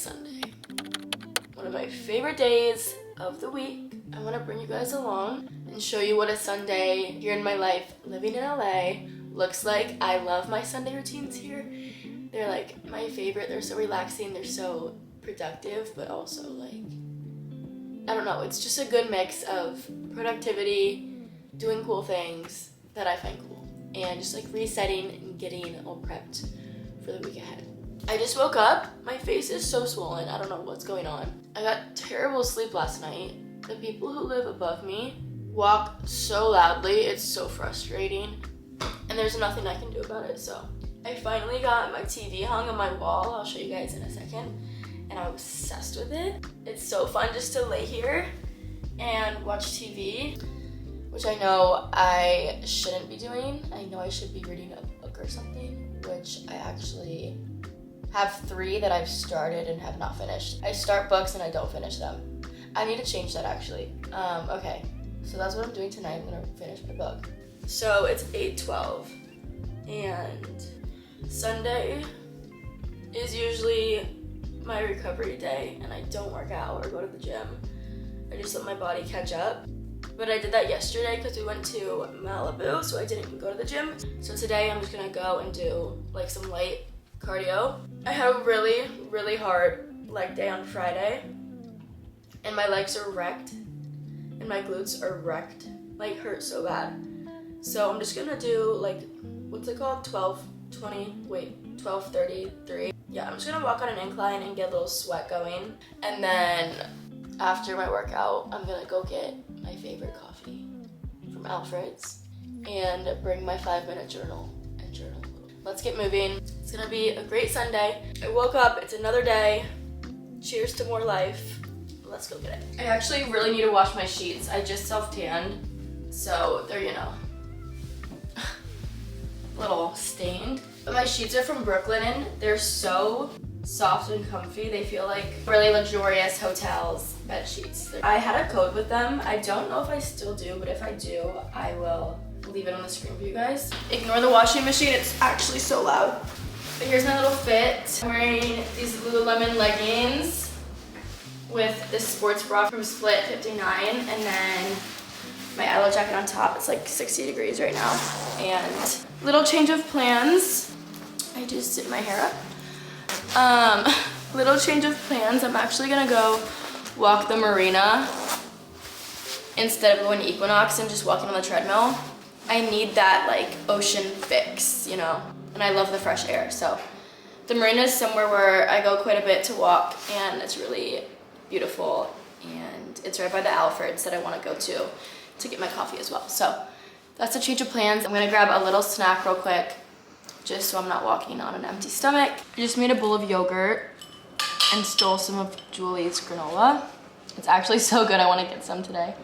Sunday. One of my favorite days of the week. I want to bring you guys along and show you what a Sunday here in my life living in LA looks like. I love my Sunday routines here. They're like my favorite. They're so relaxing. They're so productive, but also like, I don't know, it's just a good mix of productivity, doing cool things that I find cool, and just like resetting and getting all prepped for the week ahead. I just woke up. My face is so swollen. I don't know what's going on. I got terrible sleep last night. The people who live above me walk so loudly. It's so frustrating. And there's nothing I can do about it. So I finally got my TV hung on my wall. I'll show you guys in a second. And I'm obsessed with it. It's so fun just to lay here and watch TV, which I know I shouldn't be doing. I know I should be reading a book or something, which I actually have 3 that I've started and have not finished. I start books and I don't finish them. I need to change that actually. Okay, so that's what I'm doing tonight. I'm gonna finish my book. So it's 8:12 and Sunday is usually my recovery day and I don't work out or go to the gym. I just let my body catch up. But I did that yesterday because we went to Malibu, so I didn't even go to the gym. So today I'm just gonna go and do like some light cardio. I had a really hard leg day on Friday and my legs are wrecked and my glutes are wrecked, like hurt so bad. So I'm just gonna do like, what's it called? 12:33. Yeah, I'm just gonna walk on an incline and get a little sweat going. And then after my workout, I'm gonna go get my favorite coffee from Alfred's and bring my 5-minute journal and journal. Let's get moving. It's gonna be a great Sunday. I woke up, it's another day. Cheers to more life. Let's go get it. I actually really need to wash my sheets. I just self-tanned, so they're, you know, a little stained. But my sheets are from Brooklinen. They're so soft and comfy. They feel like really luxurious hotels bed sheets. I had a code with them. I don't know if I still do, but if I do, I will leave it on the screen for you guys. Ignore the washing machine, it's actually so loud. But here's my little fit. I'm wearing these Lululemon leggings with this sports bra from Split 59, and then my Aloe jacket on top. It's like 60 degrees right now. And little change of plans. I just did my hair up. Little change of plans. I'm actually gonna go walk the Marina instead of going to Equinox and just walking on the treadmill. I need that like ocean fix, you know, and I love the fresh air. So the Marina is somewhere where I go quite a bit to walk, and it's really beautiful, and it's right by the Alfred's that I want to go to get my coffee as well. So that's a change of plans. I'm gonna grab a little snack real quick just so I'm not walking on an empty stomach. I just made a bowl of yogurt and stole some of Julie's granola. It's actually so good, I want to get some today.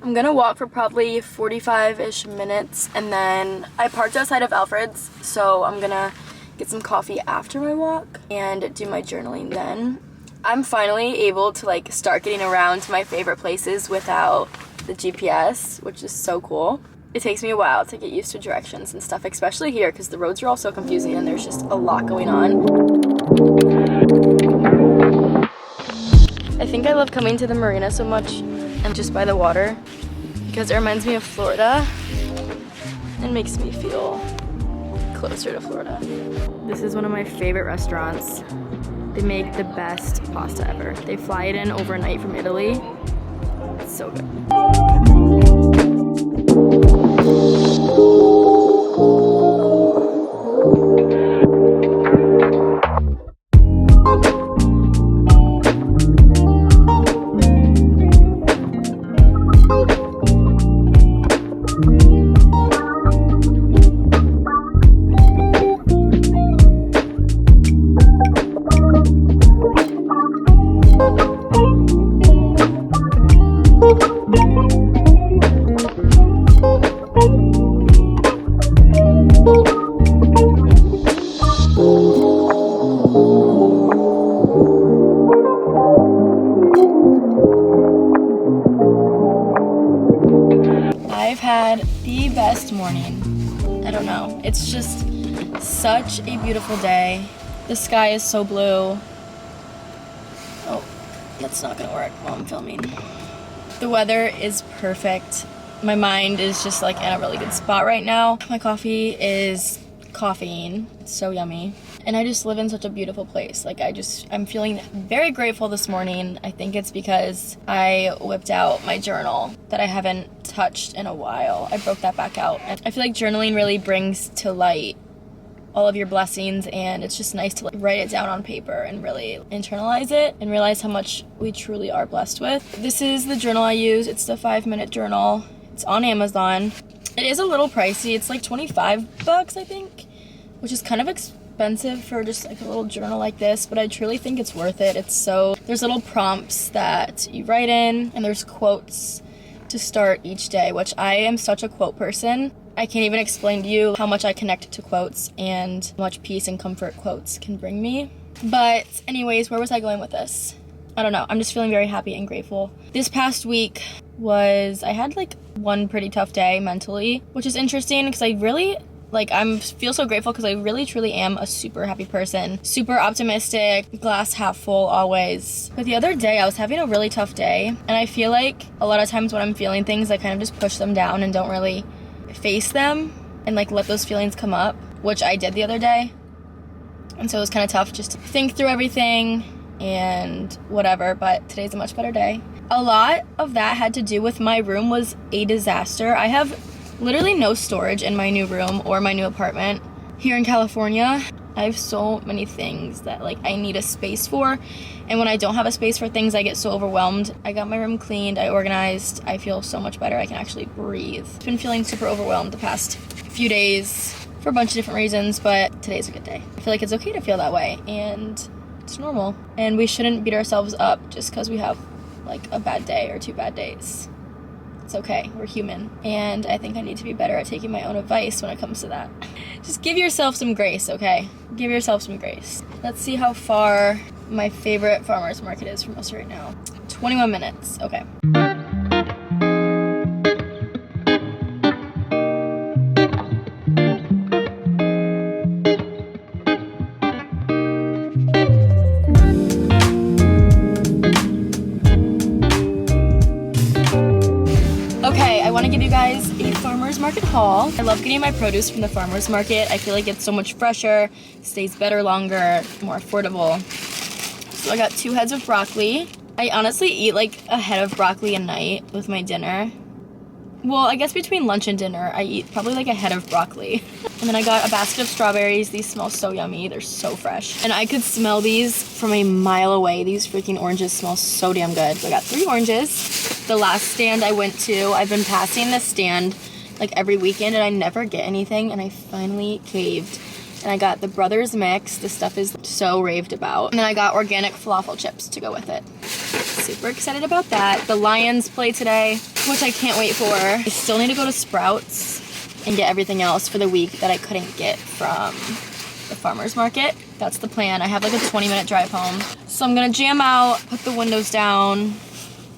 I'm gonna walk for probably 45-ish minutes, and then I parked outside of Alfred's, so I'm gonna get some coffee after my walk and do my journaling then. I'm finally able to like start getting around to my favorite places without the GPS, which is so cool. It takes me a while to get used to directions and stuff, especially here because the roads are all so confusing and there's just a lot going on. I think I love coming to the Marina so much and just by the water because it reminds me of Florida and makes me feel closer to Florida. This is one of my favorite restaurants. They make the best pasta ever. They fly it in overnight from Italy. It's so good. I've had the best morning. I don't know. It's just such a beautiful day. The sky is so blue. Oh, that's not gonna work while I'm filming. The weather is perfect. My mind is just like in a really good spot right now. My coffee is caffeine. It's so yummy. And I just live in such a beautiful place. Like I'm feeling very grateful this morning. I think it's because I whipped out my journal that I haven't touched in a while. I broke that back out. And I feel like journaling really brings to light all of your blessings, and it's just nice to like write it down on paper and really internalize it and realize how much we truly are blessed with. This is the journal I use. It's the 5-minute journal. It's on Amazon. It is a little pricey. It's like 25 bucks, I think, which is kind of expensive for just like a little journal like this, but I truly think it's worth it. There's little prompts that you write in, and there's quotes to start each day, which I am such a quote person. I can't even explain to you how much I connect to quotes and how much peace and comfort quotes can bring me. But anyways, where was I going with this? I don't know. I'm just feeling very happy and grateful. This past week I had like one pretty tough day mentally, which is interesting because I really feel so grateful because I really truly am a super happy person, super optimistic, glass half full always. But the other day I was having a really tough day, and I feel like a lot of times when I'm feeling things, I kind of just push them down and don't really face them and like let those feelings come up, which I did the other day. And so it was kind of tough just to think through everything and whatever, but today's a much better day. A lot of that had to do with my room was a disaster. I have literally no storage in my new room or my new apartment here in California. I have so many things that like I need a space for, and when I don't have a space for things, I get so overwhelmed. I got my room cleaned, I organized, I feel so much better. I can actually breathe. I've been feeling super overwhelmed the past few days for a bunch of different reasons, but today's a good day. I feel like it's okay to feel that way, and it's normal, and we shouldn't beat ourselves up just because we have like a bad day or 2 bad days. It's okay, we're human, and I think I need to be better at taking my own advice when it comes to that. Just give yourself some grace, okay? Give yourself some grace. Let's see how far my favorite farmer's market is from us right now. 21 minutes, okay. I want to give you guys a farmer's market haul. I love getting my produce from the farmer's market. I feel like it's so much fresher, stays better longer, more affordable. So I got 2 heads of broccoli. I honestly eat like a head of broccoli a night with my dinner. Well, I guess between lunch and dinner, I eat probably like a head of broccoli. And then I got a basket of strawberries. These smell so yummy. They're so fresh. And I could smell these from a mile away. These freaking oranges smell so damn good. So I got 3 oranges. The last stand I went to, I've been passing this stand like every weekend and I never get anything, and I finally caved. And I got the Brothers Mix. This stuff is so raved about. And then I got organic falafel chips to go with it. Super excited about that. The Lions play today, which I can't wait for. I still need to go to Sprouts and get everything else for the week that I couldn't get from the farmer's market. That's the plan. I have like a 20-minute drive home. So I'm gonna jam out, put the windows down,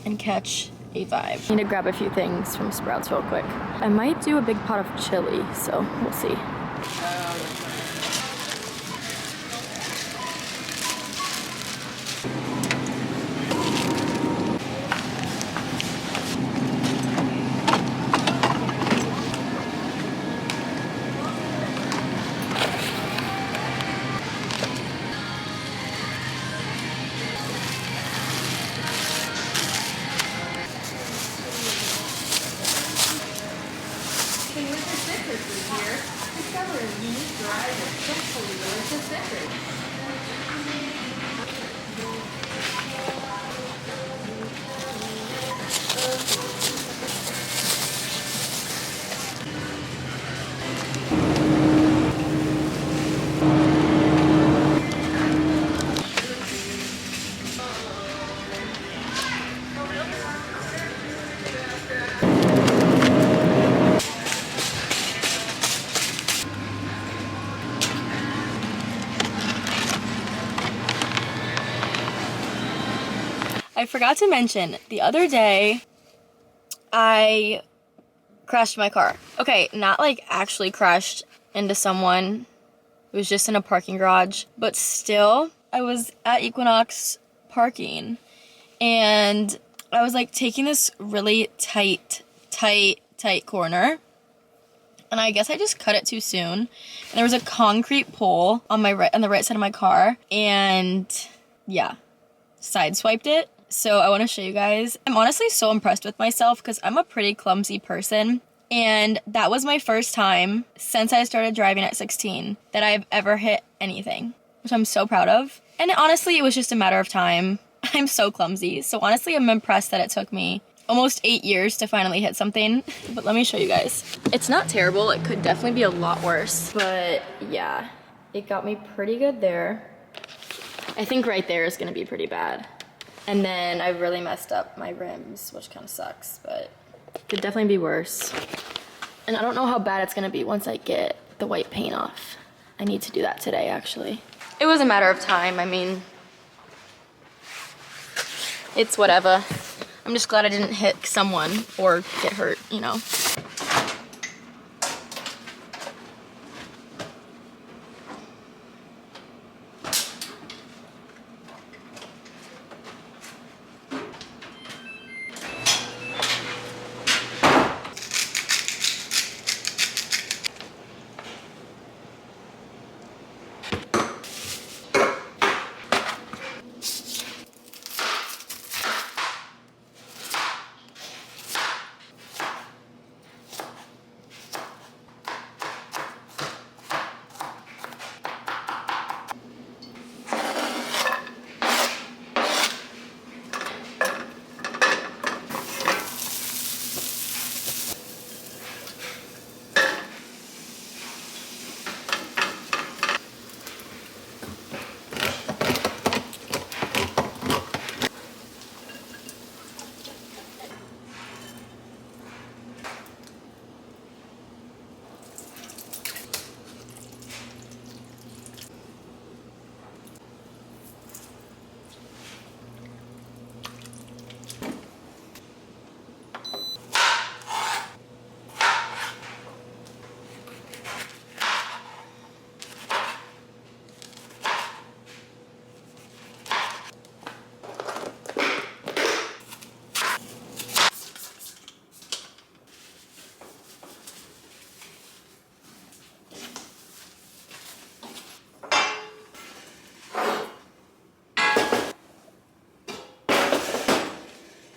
and catch a vibe. I need to grab a few things from Sprouts real quick. I might do a big pot of chili, so we'll see. I forgot to mention, the other day, I crashed my car. Okay, not like actually crashed into someone It was just in a parking garage, but still, I was at Equinox parking, and I was like taking this really tight corner, and I guess I just cut it too soon. And there was a concrete pole on the right side of my car, and yeah, sideswiped it. So I want to show you guys. I'm honestly so impressed with myself because I'm a pretty clumsy person. And that was my first time since I started driving at 16 that I've ever hit anything, which I'm so proud of. And honestly, it was just a matter of time. I'm so clumsy. So honestly, I'm impressed that it took me almost 8 years to finally hit something. But let me show you guys. It's not terrible. It could definitely be a lot worse. But yeah, it got me pretty good there. I think right there is gonna be pretty bad. And then I really messed up my rims, which kind of sucks, but could definitely be worse. And I don't know how bad it's gonna be once I get the white paint off. I need to do that today, actually. It was a matter of time. I mean, it's whatever. I'm just glad I didn't hit someone or get hurt, you know.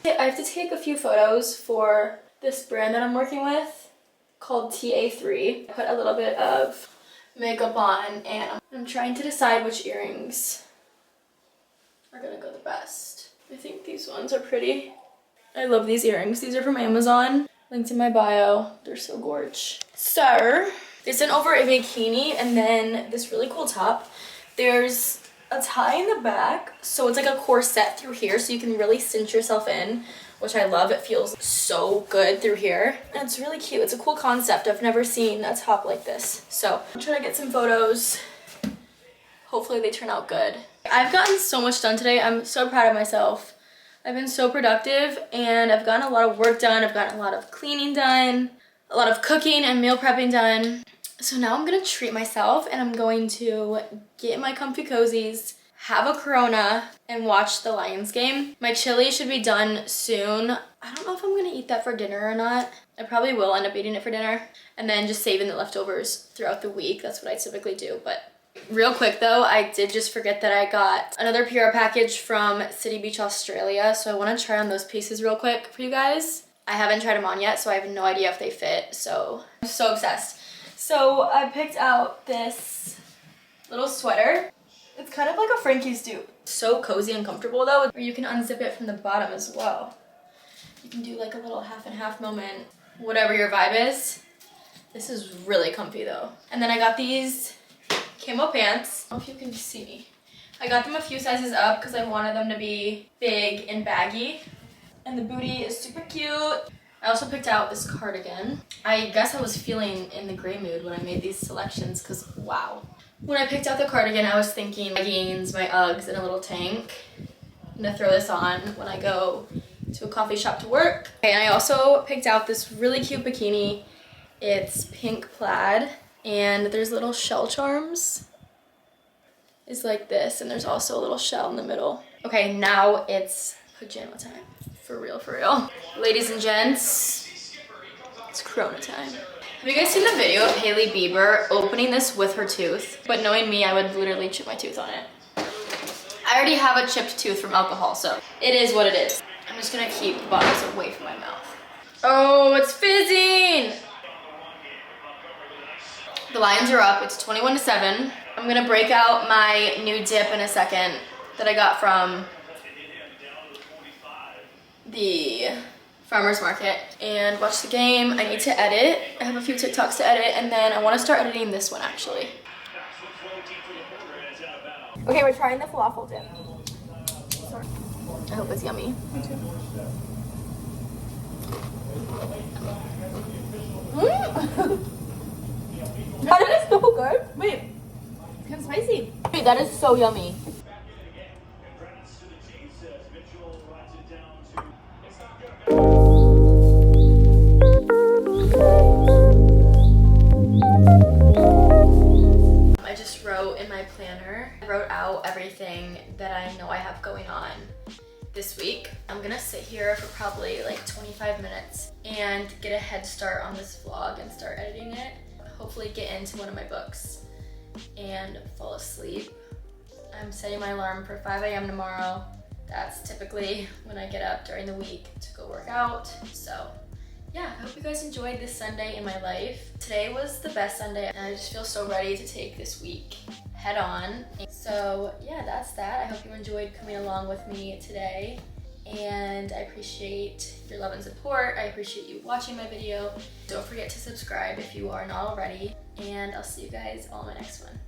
I have to take a few photos for this brand that I'm working with called TA3. I put a little bit of makeup on and I'm trying to decide which earrings are gonna go the best. I think these ones are pretty. I love these earrings. These are from Amazon. Linked in my bio. They're so gorge. So, they sent over a bikini and then this really cool top. There's a tie in the back, so it's like a corset through here, so you can really cinch yourself in, which I love. It feels so good through here. And it's really cute. It's a cool concept. I've never seen a top like this. So I'm trying to get some photos. Hopefully they turn out good. I've gotten so much done today. I'm so proud of myself. I've been so productive and I've gotten a lot of work done. I've gotten a lot of cleaning done, a lot of cooking and meal prepping done. So now I'm gonna treat myself and I'm going to get in my comfy cozies, have a Corona, and watch the Lions game. My chili should be done soon. I don't know if I'm gonna eat that for dinner or not. I probably will end up eating it for dinner and then just saving the leftovers throughout the week. That's what I typically do. But real quick though, I did just forget that I got another PR package from City Beach, Australia. So I wanna try on those pieces real quick for you guys. I haven't tried them on yet, so I have no idea if they fit. So I'm so obsessed. So I picked out this little sweater. It's kind of like a Frankie's dupe. So cozy and comfortable though, or you can unzip it from the bottom as well. You can do like a little half and half moment, whatever your vibe is. This is really comfy though. And then I got these camo pants. I don't know if you can see. I got them a few sizes up because I wanted them to be big and baggy. And the booty is super cute. I also picked out this cardigan. I guess I was feeling in the gray mood when I made these selections because wow. When I picked out the cardigan, I was thinking leggings, my Uggs, and a little tank. I'm gonna throw this on when I go to a coffee shop to work. Okay, and I also picked out this really cute bikini. It's pink plaid And there's little shell charms. It's like this, and there's also a little shell in the middle. Okay, now it's pajama time. For real, for real. Ladies and gents, it's Corona time. Have you guys seen the video of Hailey Bieber opening this with her tooth? But knowing me, I would literally chip my tooth on it. I already have a chipped tooth from alcohol, so it is what it is. I'm just gonna keep the bottles away from my mouth. Oh, it's fizzing! The lines are up, it's 21-7. I'm gonna break out my new dip in a second that I got from the farmer's market and watch the game. I need to edit. I have a few TikToks to edit, and then I want to start editing this one actually. Okay, we're trying the falafel dip. Sorry. I hope it's yummy. Me too. That is so good. Wait, it's kind of spicy. Wait, that is so yummy. I just wrote in my planner, I wrote out everything that I know I have going on this week. I'm gonna sit here for probably like 25 minutes and get a head start on this vlog and start editing it. Hopefully get into one of my books and fall asleep. I'm setting my alarm for 5 a.m. tomorrow. That's typically when I get up during the week to go work out. So yeah, I hope you guys enjoyed this Sunday in my life. Today was the best Sunday, and I just feel so ready to take this week head on. So yeah, that's that. I hope you enjoyed coming along with me today, and I appreciate your love and support. I appreciate you watching my video. Don't forget to subscribe if you are not already, and I'll see you guys all in my next one.